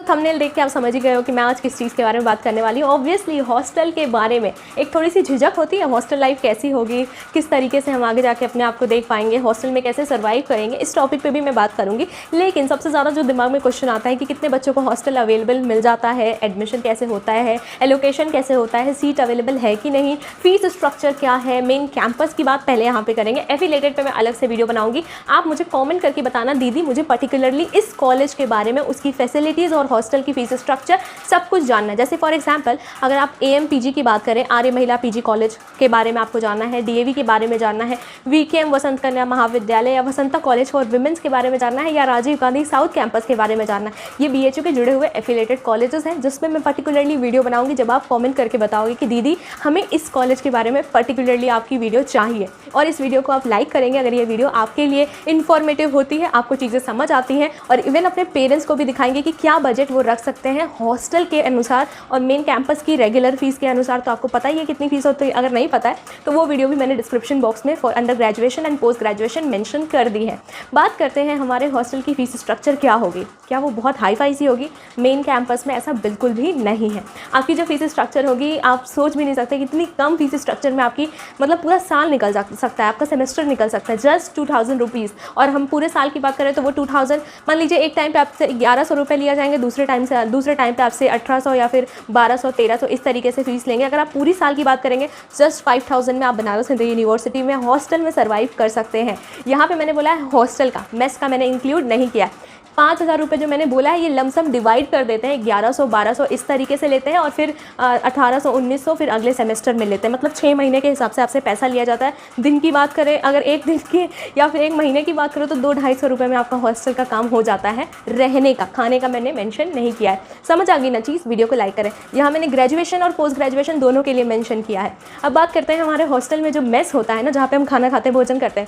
Thumbnail देख के आप समझ ही गए हो कि मैं आज किस चीज़ के बारे में बात करने वाली हूँ। ऑब्वियसली हॉस्टल के बारे में एक थोड़ी सी झिझक होती है, हॉस्टल लाइफ कैसी होगी, किस तरीके से हम आगे जाके अपने आप को देख पाएंगे, हॉस्टल में कैसे सर्वाइव करेंगे, इस टॉपिक पे भी मैं बात करूँगी। लेकिन सबसे ज़्यादा जो दिमाग में क्वेश्चन आता है कि कितने बच्चों को हॉस्टल अवेलेबल मिल जाता है, एडमिशन कैसे होता है, एलोकेशन कैसे होता है, सीट अवेलेबल है कि नहीं, फीस स्ट्रक्चर क्या है, मेन कैंपस की बात पहले यहाँ पे करेंगे, एफिलेटेड पे मैं अलग से वीडियो बनाऊंगी। आप मुझे कमेंट करके बताना दीदी मुझे पर्टिकुलरली इस कॉलेज के बारे में, उसकी फैसिलिटीज़ और हॉस्टल की फीस स्ट्रक्चर सब कुछ जानना है। जैसे फॉर एग्जांपल अगर आप AMPG की बात करें, आर्य महिला PG कॉलेज के बारे में आपको जानना है, DAV के बारे में जानना है, VKM वसंत कन्या महाविद्यालय या वसंता कॉलेज फॉर वुमेंस के बारे में जानना है, या राजीव गांधी साउथ कैंपस के बारे में जानना है। ये BHU के जुड़े हुए एफिलेटेड कॉलेजेस हैं जिसमें मैं पर्टिकुलरली वीडियो बनाऊंगी। जब आप कमेंट करके बताओगे कि दीदी हमें इस कॉलेज के बारे में पर्टिकुलरली आपकी वीडियो चाहिए, और इस वीडियो को आप लाइक करेंगे अगर ये वीडियो आपके लिए इन्फॉर्मेटिव होती है, आपको चीज़ें समझ आती हैं, और इवन अपने पेरेंट्स को भी दिखाएंगे कि क्या बजट वो रख सकते हैं हॉस्टल के अनुसार और मेन कैंपस की रेगुलर फीस के अनुसार। तो आपको पता ही है कितनी फीस होती है, अगर नहीं पता है तो वो वीडियो भी मैंने डिस्क्रिप्शन बॉक्स में for under graduation and post graduation mention कर दी है। बात करते हैं हमारे हॉस्टल की फीस स्ट्रक्चर क्या होगी। क्या वो बहुत हाई फाई सी होगी? मेन कैंपस में ऐसा बिल्कुल भी नहीं है। आपकी जो फीस स्ट्रक्चर होगी आप सोच भी नहीं सकते कितनी कम फीस स्ट्रक्चर में आपकी मतलब पूरा साल निकल सकता है, आपका सेमेस्टर निकल सकता है, जस्ट 2000 रुपीज़। और हम पूरे साल की बात करें तो वो 2000, मान लीजिए एक टाइम पे आपसे 1100 रुपये लिया जाएंगे, दूसरे टाइम पे आपसे 1800 या फिर 1200 1300 इस तरीके से फीस लेंगे। अगर आप पूरी साल की बात करेंगे जस्ट 5000 में आप बनारस हिंदू यूनिवर्सिटी में हॉस्टल में सर्वाइव कर सकते हैं। यहाँ पे मैंने बोला है हॉस्टल का, मेस का मैंने इंक्लूड नहीं किया। 5000 रुपये जो मैंने बोला है ये लमसम डिवाइड कर देते हैं, 1100 1200 इस तरीके से लेते हैं, और फिर 1800 1900 फिर अगले सेमेस्टर में लेते हैं। मतलब 6 महीने के हिसाब से आपसे पैसा लिया जाता है। दिन की बात करें अगर एक दिन की या फिर एक महीने की बात करो तो 200-250 रुपये में आपका हॉस्टल का काम हो जाता है। रहने का, खाने का मैंने मेंशन नहीं किया है। समझ आ गई ना चीज़? वीडियो को लाइक करें। यहाँ मैंने ग्रेजुएशन और पोस्ट ग्रेजुएशन दोनों के लिए मेंशन किया है। अब बात करते हैं हमारे हॉस्टल में जो मेस होता है ना, जहाँ पे हम खाना खाते भोजन करते हैं,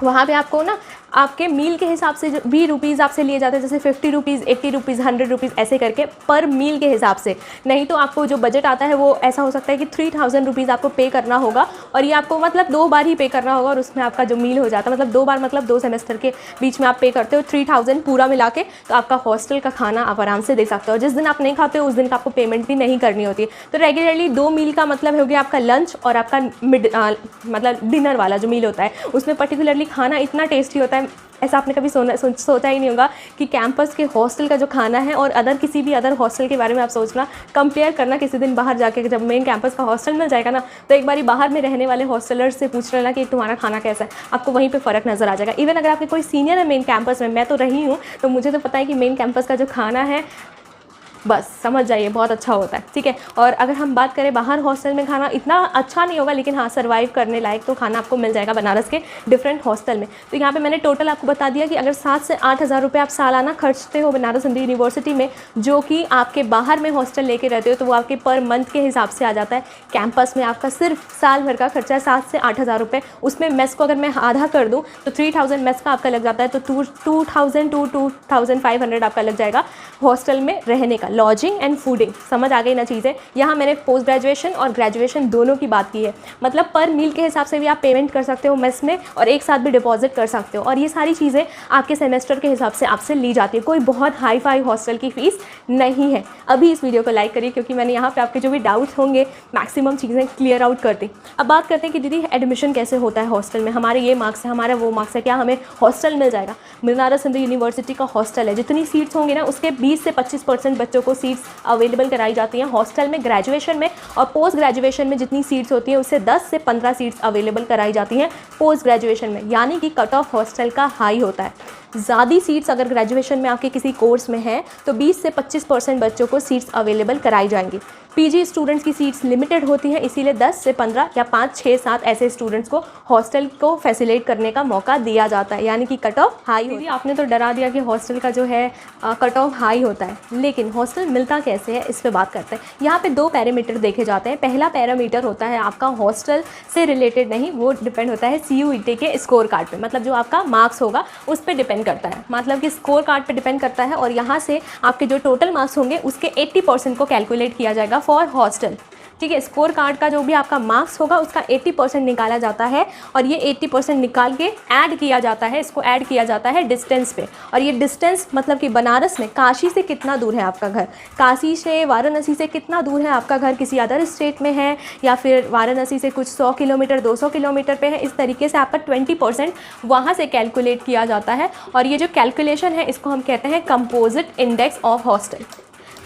वहाँ पे आपको ना आपके मील के हिसाब से जो भी रुपीज़ आपसे लिए जाते हैं, जैसे 50 रुपीज़ 80 रुपीज़ 100 रुपीज़ ऐसे करके पर मील के हिसाब से। नहीं तो आपको जो बजट आता है वो ऐसा हो सकता है कि 3000 रुपीज़ आपको पे करना होगा, और ये आपको मतलब 2 बार ही पे करना होगा, और उसमें आपका जो मील हो जाता है मतलब 2 बार, मतलब 2 सेमेस्टर के बीच में आप पे करते हो 3000 पूरा मिला के, तो आपका हॉस्टल का खाना आप आराम से दे सकते हो। जिस दिन आप नहीं खाते हो उस दिन का आपको पेमेंट भी नहीं करनी होती है। तो रेगुलरली 2 मील का मतलब हो गया आपका लंच और आपका मतलब डिनर वाला जो मील होता है, उसमें पर्टिकुलरली खाना इतना टेस्टी होता है। ऐसा आपने कभी सोचा ही नहीं होगा कि कैंपस के हॉस्टल का जो खाना है और किसी भी अदर हॉस्टल के बारे में आप सोचना, कंपेयर करना किसी दिन बाहर जाके, जब मेन कैंपस का हॉस्टल मिल जाएगा ना, तो एक बारी बाहर में रहने वाले हॉस्टलर्स से पूछ लेना कि तुम्हारा खाना कैसा है, आपको वहीं पे फ़र्क नज़र आ जाएगा। इवन अगर आपके कोई सीनियर है मेन कैंपस में, मैं तो रही हूँ तो मुझे तो पता है कि मेन कैंपस का जो खाना है बस समझ जाइए बहुत अच्छा होता है, ठीक है। और अगर हम बात करें बाहर हॉस्टल में, खाना इतना अच्छा नहीं होगा, लेकिन हाँ सर्वाइव करने लायक तो खाना आपको मिल जाएगा बनारस के डिफरेंट हॉस्टल में। तो यहाँ पे मैंने टोटल आपको बता दिया कि अगर 7 से 8000 रुपये आप सालाना खर्चते हो बनारस हिंदू यूनिवर्सिटी में, जो कि आपके बाहर में हॉस्टल लेके रहते हो, तो वो आपके पर मंथ के हिसाब से आ जाता है। कैंपस में आपका सिर्फ साल भर का खर्चा है 7 से 8000 रुपये। उसमें मेस को अगर मैं आधा कर दूँ तो 3000 मेस का आपका लग जाता है, तो 2000 to 2500 आपका लग जाएगा हॉस्टल में रहने का, लॉजिंग एंड फूडिंग। समझ आ गई ना चीज़ें? यहाँ मैंने पोस्ट ग्रेजुएशन और ग्रेजुएशन दोनों की बात की है। मतलब पर मील के हिसाब से भी आप पेमेंट कर सकते हो मेस में, और एक साथ भी डिपॉजिट कर सकते हो, और ये सारी चीज़ें आपके सेमेस्टर के हिसाब से आपसे ली जाती है। कोई बहुत हाई फाई हॉस्टल की फ़ीस नहीं है। अभी इस वीडियो को लाइक करिए क्योंकि मैंने यहाँ पर आपके जो भी डाउट्स होंगे मैक्सिमम चीज़ें क्लियर आउट कर दी। अब बात करते हैं कि दीदी एडमिशन कैसे होता है हॉस्टल में, हमारे ये मार्क्स है, हमारा वो मार्क्स है, क्या हमें हॉस्टल मिल जाएगा? बनारस हिंदू यूनिवर्सिटी का हॉस्टल है, जितनी सीट्स होंगी ना उसके 20 से 25% बच्चों को सीट्स अवेलेबल कराई जाती हैं हॉस्टल में। ग्रेजुएशन में और पोस्ट ग्रेजुएशन में जितनी सीट्स होती हैं उससे 10 से 15 सीट्स अवेलेबल कराई जाती हैं पोस्ट ग्रेजुएशन में, यानी कि कट ऑफ हॉस्टल का हाई होता है। ज़्यादा सीट्स अगर ग्रेजुएशन में आपके किसी कोर्स में है तो 20 से 25% बच्चों को सीट्स अवेलेबल कराई जाएंगी। पीजी स्टूडेंट्स की सीट्स लिमिटेड होती हैं, इसीलिए 10 से 15 या 5 6 7 ऐसे स्टूडेंट्स को हॉस्टल को फैसिलिटेट करने का मौका दिया जाता है, यानी कि कट ऑफ हाई होती है। आपने तो डरा दिया कि हॉस्टल का जो है कट ऑफ हाई होता है, लेकिन हॉस्टल मिलता कैसे है इस पर बात करते हैं। यहाँ पे 2 पैरामीटर देखे जाते हैं। पहला पैरामीटर होता है आपका हॉस्टल से रिलेटेड नहीं, वो डिपेंड होता है CUET के स्कोर कार्ड पे, मतलब जो आपका मार्क्स होगा उस पर डिपेंड करता है, मतलब कि स्कोर कार्ड पे डिपेंड करता है। और यहाँ से आपके जो टोटल मार्क्स होंगे उसके 80% को कैलकुलेट किया जाएगा फॉर हॉस्टल। ठीक है। स्कोर कार्ड का जो भी आपका मार्क्स होगा उसका 80% निकाला जाता है और ये 80% निकाल के ऐड किया जाता है, इसको ऐड किया जाता है डिस्टेंस पे। और ये डिस्टेंस मतलब कि बनारस में काशी से कितना दूर है आपका घर, काशी से वाराणसी से कितना दूर है आपका घर, किसी अदर स्टेट में है या फिर वाराणसी से कुछ 100 किलोमीटर 200 किलोमीटर पे है, इस तरीके से आपका 20% वहाँ से कैलकुलेट किया जाता है। और ये जो कैलकुलेशन है इसको हम कहते हैं composite index of hostel.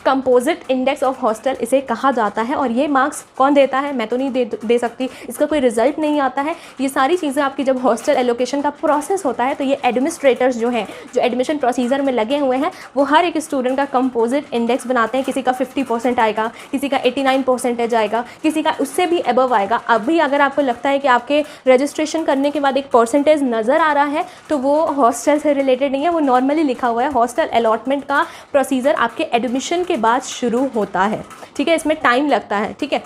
Composite index of hostel इसे कहा जाता है। और ये मार्क्स कौन देता है, मैं तो नहीं दे सकती, इसका कोई रिजल्ट नहीं आता है। ये सारी चीज़ें आपकी जब हॉस्टल एलोकेशन का प्रोसेस होता है तो ये एडमिनिस्ट्रेटर्स जो हैं, जो एडमिशन प्रोसीजर में लगे हुए हैं, वो हर एक स्टूडेंट का कंपोजिट इंडेक्स बनाते हैं। किसी का 50% आएगा, किसी का 89% आएगा, किसी का उससे भी अबव आएगा। अभी अगर आपको लगता है कि आपके रजिस्ट्रेशन करने के बाद एक परसेंटेज नज़र आ रहा है तो वो हॉस्टल से रिलेटेड नहीं है, वो नॉर्मली लिखा हुआ है। हॉस्टल अलॉटमेंट का प्रोसीजर आपके एडमिशन के बाद शुरू होता है, ठीक है। इसमें टाइम लगता है, ठीक है।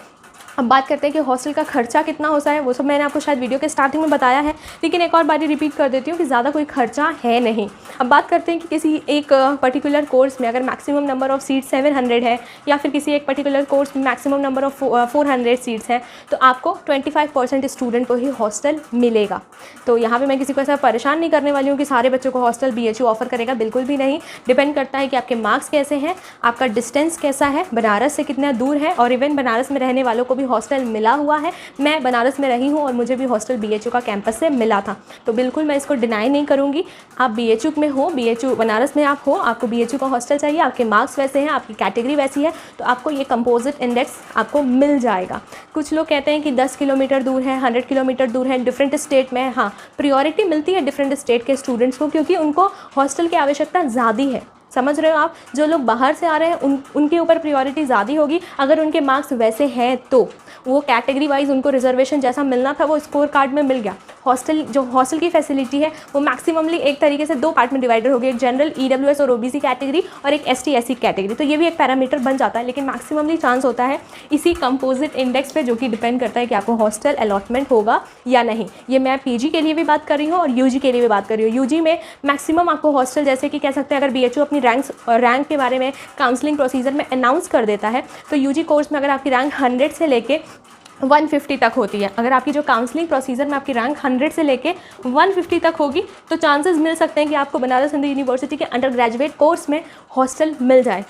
अब बात करते हैं कि हॉस्टल का खर्चा कितना होता है। वो सब मैंने आपको शायद वीडियो के स्टार्टिंग में बताया है, लेकिन एक और बारी रिपीट कर देती हूँ कि ज़्यादा कोई खर्चा है नहीं। अब बात करते हैं कि किसी एक पर्टिकुलर कोर्स में अगर मैक्सिमम नंबर ऑफ़ सीट 700 है या फिर किसी एक पर्टिकुलर कोर्स में मैक्सिमम नंबर ऑफ़ 400 सीट्स हैं तो आपको 25% स्टूडेंट को ही हॉस्टल मिलेगा। तो यहाँ पर मैं किसी को ऐसा परेशान नहीं करने वाली हूँ कि सारे बच्चों को हॉस्टल BHU ऑफर करेगा, बिल्कुल भी नहीं। डिपेंड करता है कि आपके मार्क्स कैसे हैं, आपका डिस्टेंस कैसा है, बनारस से कितना दूर है। और इवन बनारस में रहने वालों को भी हॉस्टल मिला हुआ है। मैं बनारस में रही हूँ और मुझे भी हॉस्टल BHU का कैंपस से मिला था, तो बिल्कुल मैं इसको डिनाई नहीं करूँगी। आप BHU में हो, BHU बनारस में आप हो, आपको BHU का हॉस्टल चाहिए, आपके मार्क्स वैसे हैं, आपकी कैटेगरी वैसी है, तो आपको ये कंपोजिट इंडेक्स आपको मिल जाएगा। कुछ लोग कहते हैं कि 10 किलोमीटर दूर है, 100 किलोमीटर दूर है, डिफरेंट स्टेट में है। हाँ, प्रियोरिटी मिलती है डिफरेंट स्टेट के स्टूडेंट्स को, क्योंकि उनको हॉस्टल की आवश्यकता ज़्यादा है। समझ रहे हो आप, जो लोग बाहर से आ रहे हैं उनके ऊपर प्रायोरिटी ज़्यादा होगी। अगर उनके मार्क्स वैसे हैं तो वो कैटेगरी वाइज उनको रिजर्वेशन जैसा मिलना था वो स्कोर कार्ड में मिल गया। हॉस्टल की फैसिलिटी है वो मैक्सिममली एक तरीके से 2 पार्ट में डिवाइडेड हो गई, एक जनरल EWS और OBC कैटेगरी और एक ST SC कैटेगरी। तो ये भी एक पैरामीटर बन जाता है, लेकिन मैक्सिममली चांस होता है इसी कंपोजिट इंडेक्स पे, जो कि डिपेंड करता है कि आपको हॉस्टल अलॉटमेंट होगा या नहीं। ये मैं PG के लिए भी बात कर रही हूँ और UG के लिए भी बात कर रही हूँ। UG में मैक्सिमम आपको हॉस्टल, जैसे कि कह सकते हैं अगर BHU अपनी रैंक के बारे में काउंसलिंग प्रोसीजर में अनाउंस कर देता है तो UG कोर्स में अगर आपकी रैंक 100 से लेके 150 तक होती है, अगर आपकी जो काउंसलिंग प्रोसीजर में आपकी रैंक 100 से लेके 150 तक होगी तो चांसेस मिल सकते हैं कि आपको बनारस हिंदू यूनिवर्सिटी के अंडर ग्रेजुएट कोर्स में हॉस्टल मिल जाए,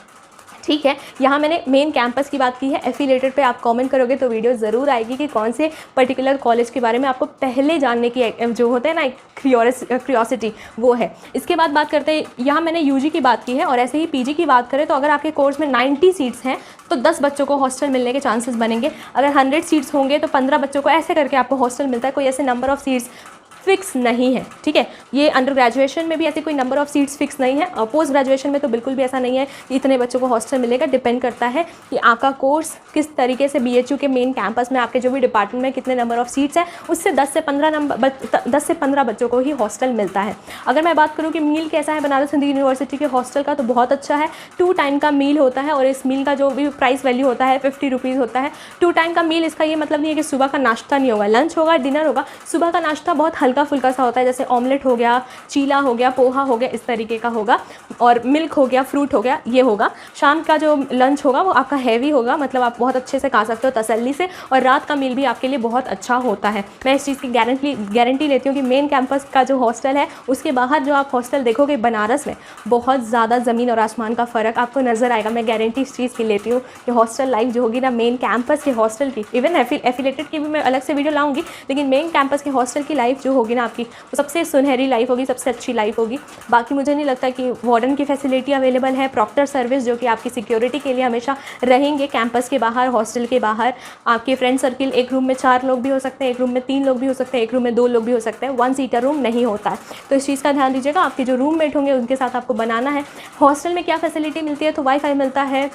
ठीक है। यहाँ मैंने मेन कैंपस की बात की है। एफिलेटेड पे आप कमेंट करोगे तो वीडियो ज़रूर आएगी कि कौन से पर्टिकुलर कॉलेज के बारे में आपको पहले जानने की जो होता है ना क्यूरियोसिटी, वो है। इसके बाद बात करते हैं, यहाँ मैंने UG की बात की है और ऐसे ही PG की बात करें तो अगर आपके कोर्स में 90 सीट्स हैं तो 10 बच्चों को हॉस्टल मिलने के चांसेस बनेंगे। अगर 100 सीट्स होंगे तो 15 बच्चों को, ऐसे करके आपको हॉस्टल मिलता है। कोई ऐसे नंबर ऑफ़ सीट्स फिक्स नहीं है, ठीक है। ये अंडर ग्रेजुएशन में भी ऐसे कोई नंबर ऑफ़ सीट्स फिक्स नहीं है और पोस्ट ग्रेजुएशन में तो बिल्कुल भी ऐसा नहीं है कि इतने बच्चों को हॉस्टल मिलेगा। डिपेंड करता है कि आपका कोर्स किस तरीके से BHU के मेन कैंपस में आपके जो भी डिपार्टमेंट में कितने नंबर ऑफ़ सीट्स हैं, उससे 10 से 15 बच्चों को ही हॉस्टल मिलता है। अगर मैं बात करूँ कि मील कैसा है बनारस हिंदू यूनिवर्सिटी के हॉस्टल का, तो बहुत अच्छा है। 2 टाइम का मील होता है और इस मील का जो भी प्राइस वैल्यू होता है 50 रुपीज़ होता है। 2 टाइम का मील, इसका ये मतलब नहीं है कि सुबह का नाश्ता नहीं होगा, लंच होगा, डिनर होगा। सुबह का नाश्ता बहुत हल्का फुल्का सा होता है, जैसे ऑमलेट हो गया, चीला हो गया, पोहा हो गया, इस तरीके का होगा, और मिल्क हो गया, फ्रूट हो गया, ये होगा। शाम का जो लंच होगा वो आपका हैवी होगा, मतलब आप बहुत अच्छे से खा सकते हो तसल्ली से, और रात का मील भी आपके लिए बहुत अच्छा होता है। मैं इस चीज़ की गारंटी लेती हूँ कि मेन कैंपस का जो हॉस्टल है उसके बाहर जो आप हॉस्टल देखोगे बनारस में, बहुत ज़्यादा ज़मीन और आसमान का फ़र्क आपको नज़र आएगा। मैं गारंटी इस चीज़ की लेती हूँ कि हॉस्टल लाइफ जो होगी ना मेन कैंपस के हॉस्टल की, इवन एफिलेटेड की भी मैं अलग से वीडियो लाऊंगी, लेकिन मेन कैंपस के हॉस्टल की लाइफ जो होगी ना आपकी, वो सबसे सुनहरी लाइफ होगी, सबसे अच्छी लाइफ होगी। बाकी मुझे नहीं लगता कि वार्डन की फैसिलिटी अवेलेबल है, प्रॉक्टर सर्विस जो कि आपकी सिक्योरिटी के लिए हमेशा रहेंगे कैंपस के बाहर, हॉस्टल के बाहर। आपके फ्रेंड सर्किल, एक रूम में 4 लोग भी हो सकते हैं, एक रूम में 3 लोग भी हो सकते हैं, एक रूम में 2 लोग भी हो सकते हैं। 1 सीटर रूम नहीं होता है, तो इस चीज़ का ध्यान दीजिएगा। आपके जो रूममेट होंगे उनके साथ आपको बनाना है। हॉस्टल में क्या फैसिलिटी मिलती है, तो वाईफाई मिलता है,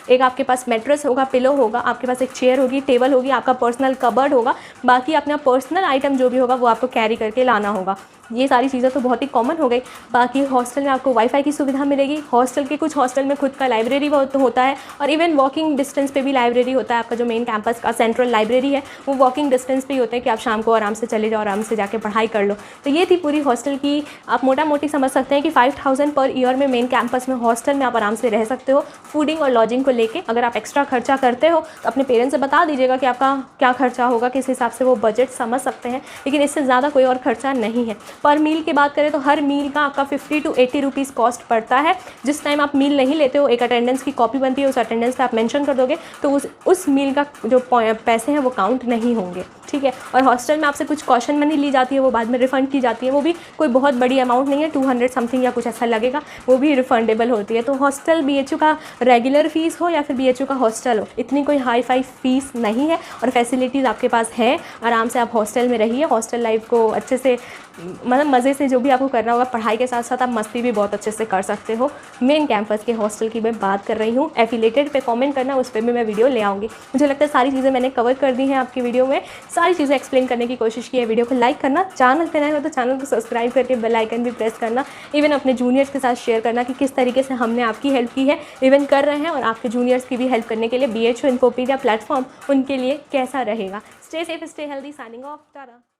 एक आपके पास मैट्रेस होगा, पिलो होगा, आपके पास एक चेयर होगी, टेबल होगी, आपका पर्सनल कबर्ड होगा। बाकी अपना पर्सनल आइटम जो भी होगा वो आपको कैरी करके लाना होगा। ये सारी चीज़ें तो बहुत ही कॉमन हो गई। बाकी हॉस्टल में आपको वाईफाई की सुविधा मिलेगी। हॉस्टल के कुछ हॉस्टल में खुद का लाइब्रेरी होता है और इवन वॉकिंग डिस्टेंस पे भी लाइब्रेरी होता है। आपका जो मेन कैंपस का सेंट्रल लाइब्रेरी है वो वॉकिंग डिस्टेंस पे ही होता है कि आप शाम को आराम से चले जाओ, आराम से जाके पढ़ाई कर लो। तो ये थी पूरी हॉस्टल की, आप मोटा मोटी समझ सकते हैं कि 5000 पर ईयर में मेन कैंपस में हॉस्टल में आप आराम से रह सकते हो फूडिंग और लॉजिंग को लेके। अगर आप एक्स्ट्रा खर्चा करते हो तो अपने पेरेंट्स से बता दीजिएगा कि आपका क्या खर्चा होगा, किस हिसाब से वो बजट समझ सकते हैं, लेकिन इससे ज़्यादा कोई और खर्चा नहीं है। पर मील की बात करें तो हर मील का आपका 50 to 80 रुपीज़ कॉस्ट पड़ता है। जिस टाइम आप मील नहीं लेते हो एक अटेंडेंस की कॉपी बनती है, उस अटेंडेंस का आप मेंशन कर दोगे तो उस मील का जो पैसे हैं वो काउंट नहीं होंगे, ठीक है। और हॉस्टल में आपसे कुछ कॉशन मनी ली जाती है, वो बाद में रिफ़ंड की जाती है। वो भी कोई बहुत बड़ी अमाउंट नहीं है, 200 समथिंग या कुछ ऐसा लगेगा, वो भी रिफंडेबल होती है। तो हॉस्टल BHU का रेगुलर फ़ीस हो या फिर BHU का हॉस्टल हो, इतनी कोई हाई फाई फ़ीस नहीं है और फैसिलिटीज़ आपके पास है। आराम से आप हॉस्टल में रहिए, हॉस्टल लाइफ को अच्छे से मतलब मज़े से जो भी आपको करना होगा, पढ़ाई के साथ साथ आप मस्ती भी बहुत अच्छे से कर सकते हो। मेन कैंपस के हॉस्टल की मैं बात कर रही हूँ। एफिलेटेड पे कमेंट करना, उस पर भी मैं वीडियो ले आऊँगी। मुझे लगता है सारी चीज़ें मैंने कवर कर दी हैं आपकी वीडियो में, सारी चीज़ें एक्सप्लेन करने की कोशिश की है। वीडियो को लाइक करना, चैनल पे नए हो तो चैनल को सब्सक्राइब करके बेल आइकन भी प्रेस करना, इवन अपने जूनियर्स के साथ शेयर करना कि किस तरीके से हमने आपकी हेल्प की है, इवन कर रहे हैं, और आपके जूनियर्स की भी हेल्प करने के लिए BHU इन्फोपीडिया प्लेटफॉर्म उनके लिए कैसा रहेगा। Stay safe, stay healthy, signing off, Tata.